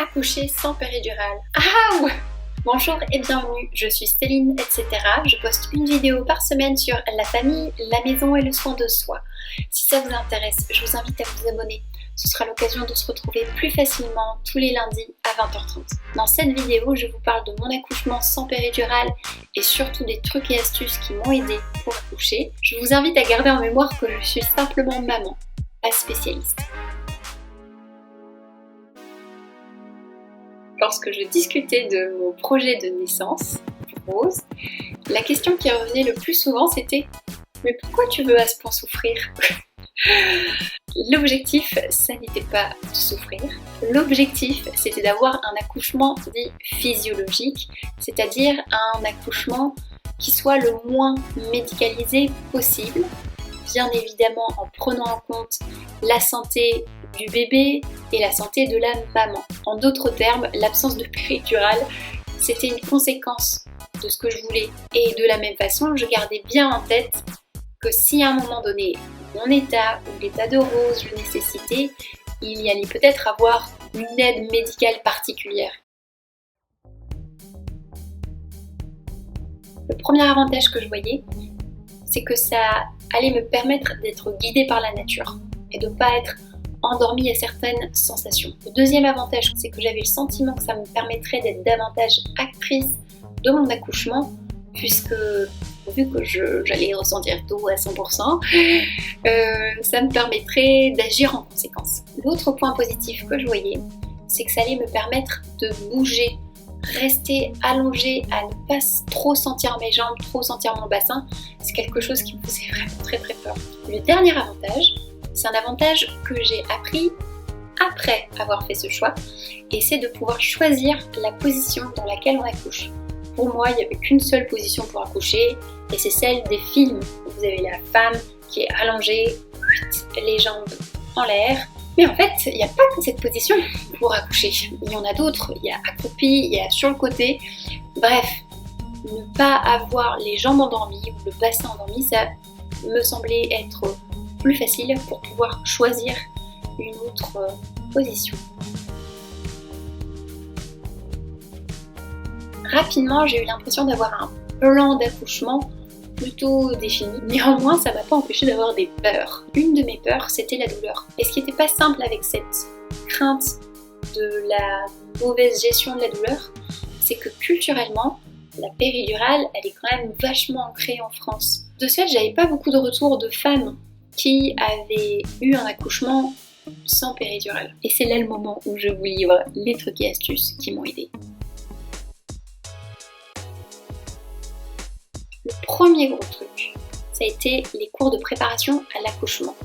Accoucher sans péridurale. Ah ouais. Bonjour et bienvenue, je suis Céline, etc. Je poste une vidéo par semaine sur la famille, la maison et le soin de soi. Si ça vous intéresse, je vous invite à vous abonner. Ce sera l'occasion de se retrouver plus facilement tous les lundis à 20h30. Dans cette vidéo, je vous parle de mon accouchement sans péridurale et surtout des trucs et astuces qui m'ont aidé pour accoucher. Je vous invite à garder en mémoire que je suis simplement maman, pas spécialiste. Lorsque je discutais de mon projet de naissance, Rose, la question qui revenait le plus souvent c'était « Mais pourquoi tu veux à ce point souffrir ?» L'objectif, ça n'était pas de souffrir. L'objectif, c'était d'avoir un accouchement dit physiologique, c'est-à-dire un accouchement qui soit le moins médicalisé possible, bien évidemment en prenant en compte la santé du bébé et la santé de la maman. En d'autres termes, l'absence de péridurale, c'était une conséquence de ce que je voulais. Et de la même façon, je gardais bien en tête que si à un moment donné, mon état ou l'état de Rose le nécessitait, il y allait peut-être avoir une aide médicale particulière. Le premier avantage que je voyais, c'est que ça allait me permettre d'être guidée par la nature et de ne pas être endormie à certaines sensations. Le deuxième avantage, c'est que j'avais le sentiment que ça me permettrait d'être davantage actrice de mon accouchement, puisque vu que j'allais ressentir tout à 100%, ça me permettrait d'agir en conséquence. L'autre point positif que je voyais, c'est que ça allait me permettre de bouger, rester allongée, à ne pas trop sentir mes jambes, trop sentir mon bassin. C'est quelque chose qui me faisait vraiment très très peur. Le dernier avantage, c'est un avantage que j'ai appris après avoir fait ce choix, et c'est de pouvoir choisir la position dans laquelle on accouche. Pour moi, il n'y avait qu'une seule position pour accoucher, et c'est celle des films où vous avez la femme qui est allongée, les jambes en l'air. Mais en fait, il n'y a pas que cette position pour accoucher. Il y en a d'autres, il y a accroupi, il y a sur le côté. Bref, ne pas avoir les jambes endormies ou le bassin endormi, ça me semblait être plus facile pour pouvoir choisir une autre position. Rapidement, j'ai eu l'impression d'avoir un plan d'accouchement plutôt défini. Néanmoins, ça m'a pas empêché d'avoir des peurs. Une de mes peurs, c'était la douleur. Et ce qui n'était pas simple avec cette crainte de la mauvaise gestion de la douleur, c'est que culturellement, la péridurale, elle est quand même vachement ancrée en France. De ce fait, j'avais pas beaucoup de retours de femmes qui avaient eu un accouchement sans péridurale. Et c'est là le moment où je vous livre les trucs et astuces qui m'ont aidée. Le premier gros truc, ça a été les cours de préparation à l'accouchement.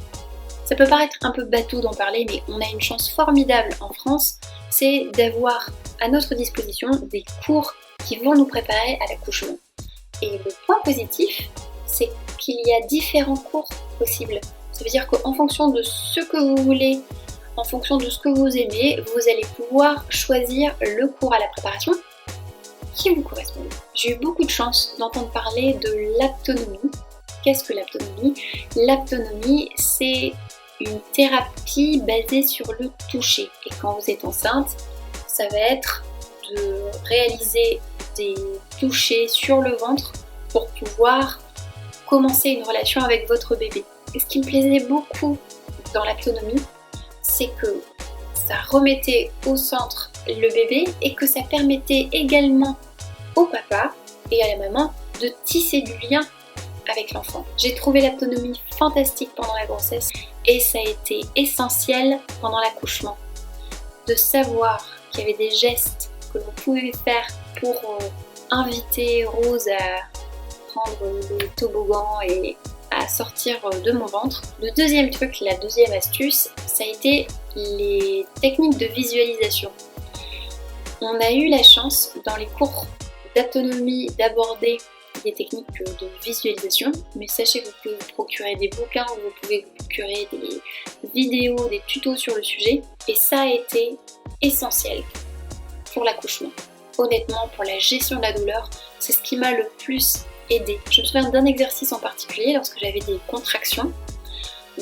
Ça peut paraître un peu bateau d'en parler, mais on a une chance formidable en France, c'est d'avoir à notre disposition des cours qui vont nous préparer à l'accouchement. Et le point positif, c'est qu'il y a différents cours possibles. Ça veut dire qu'en fonction de ce que vous voulez, en fonction de ce que vous aimez, vous allez pouvoir choisir le cours à la préparation qui vous correspond. J'ai eu beaucoup de chance d'entendre parler de l'aptonomie. Qu'est-ce que l'aptonomie ? L'aptonomie, c'est une thérapie basée sur le toucher. Et quand vous êtes enceinte, ça va être de réaliser des touchés sur le ventre pour pouvoir commencer une relation avec votre bébé. Et ce qui me plaisait beaucoup dans l'aptonomie, c'est que ça remettait au centre le bébé et que ça permettait également au papa et à la maman de tisser du lien avec l'enfant. J'ai trouvé l'aptonomie fantastique pendant la grossesse et ça a été essentiel pendant l'accouchement. De savoir qu'il y avait des gestes que l'on pouvait faire pour inviter Rose à prendre le toboggan et à sortir de mon ventre. Le deuxième truc, la deuxième astuce, ça a été les techniques de visualisation. On a eu la chance dans les cours d'aptonomie d'aborder des techniques de visualisation, mais sachez que vous pouvez vous procurer des bouquins, vous pouvez vous procurer des vidéos, des tutos sur le sujet, et ça a été essentiel pour l'accouchement. Honnêtement, pour la gestion de la douleur, c'est ce qui m'a le plus aidée. Je me souviens d'un exercice en particulier lorsque j'avais des contractions.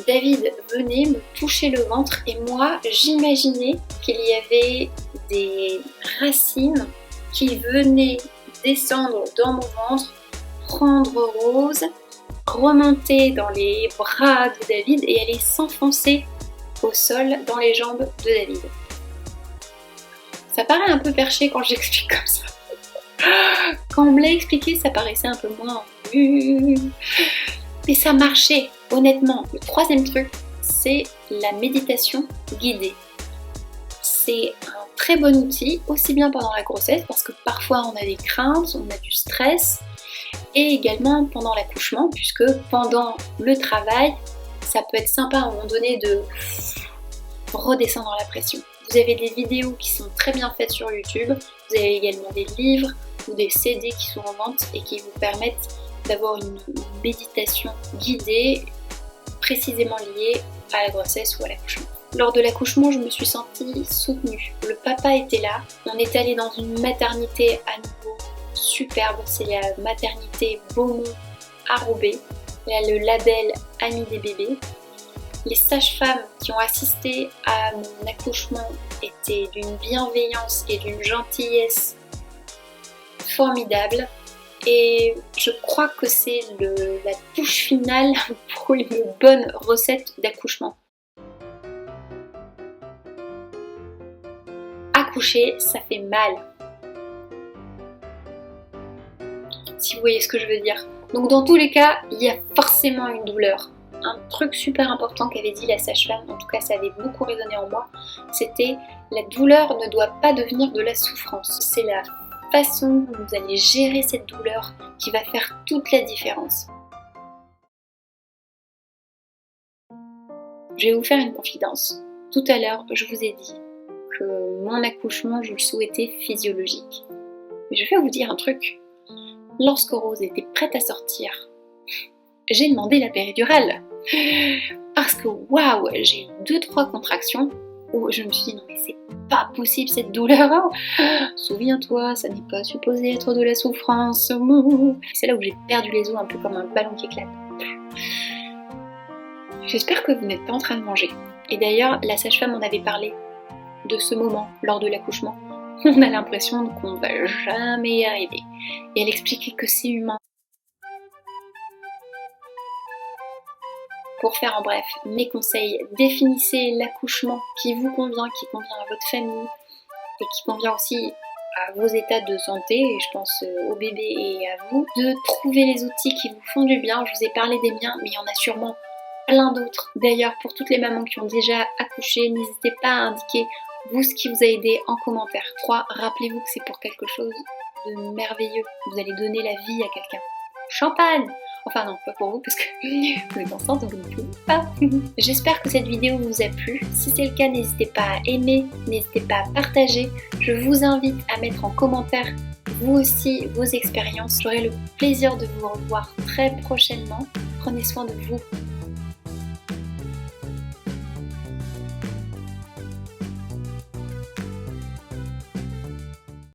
David venait me toucher le ventre et moi j'imaginais qu'il y avait des racines qui venaient descendre dans mon ventre, prendre Rose, remonter dans les bras de David et aller s'enfoncer au sol dans les jambes de David. Ça paraît un peu perché quand j'explique comme ça. Quand on me l'a expliqué, ça paraissait un peu moins... Mais ça marchait, honnêtement. Le troisième truc, c'est la méditation guidée. C'est un très bon outil, aussi bien pendant la grossesse, parce que parfois on a des craintes, on a du stress, et également pendant l'accouchement, puisque pendant le travail, ça peut être sympa à un moment donné de redescendre la pression. Vous avez des vidéos qui sont très bien faites sur YouTube, vous avez également des livres ou des CD qui sont en vente et qui vous permettent d'avoir une méditation guidée précisément liée à la grossesse ou à l'accouchement. Lors de l'accouchement, je me suis sentie soutenue. Le papa était là, on est allé dans une maternité à nouveau superbe, c'est la maternité Beaumont à Roubaix. Elle a le label Amis des bébés. Les sages-femmes qui ont assisté à mon accouchement étaient d'une bienveillance et d'une gentillesse formidable. Et je crois que c'est la touche finale pour une bonne recette d'accouchement. Accoucher, ça fait mal. Si vous voyez ce que je veux dire. Donc dans tous les cas, il y a forcément une douleur. Un truc super important qu'avait dit la sage-femme, en tout cas ça avait beaucoup résonné en moi, c'était la douleur ne doit pas devenir de la souffrance. C'est la façon dont vous allez gérer cette douleur qui va faire toute la différence. Je vais vous faire une confidence. Tout à l'heure, je vous ai dit que mon accouchement, je le souhaitais physiologique. Mais je vais vous dire un truc. Lorsque Rose était prête à sortir, j'ai demandé la péridurale. Parce que waouh, j'ai eu 2-3 contractions où je me suis dit non mais c'est pas possible cette douleur. Souviens-toi, ça n'est pas supposé être de la souffrance. C'est là où j'ai perdu les os un peu comme un ballon qui éclate. J'espère que vous n'êtes pas en train de manger. Et d'ailleurs, la sage-femme en avait parlé de ce moment lors de l'accouchement. On a l'impression qu'on va jamais y arriver. Et elle expliquait que c'est humain. Pour faire en bref, mes conseils, définissez l'accouchement qui vous convient, qui convient à votre famille et qui convient aussi à vos états de santé, et je pense au bébé et à vous, de trouver les outils qui vous font du bien. Je vous ai parlé des miens, mais il y en a sûrement plein d'autres. D'ailleurs, pour toutes les mamans qui ont déjà accouché, n'hésitez pas à indiquer vous ce qui vous a aidé en commentaire. 3. Rappelez-vous que c'est pour quelque chose de merveilleux. Vous allez donner la vie à quelqu'un. Champagne! Enfin non, pas pour vous parce que vous êtes enceinte donc vous ne pouvez pas. J'espère que cette vidéo vous a plu. Si c'est le cas, n'hésitez pas à aimer, n'hésitez pas à partager. Je vous invite à mettre en commentaire vous aussi vos expériences. J'aurai le plaisir de vous revoir très prochainement. Prenez soin de vous.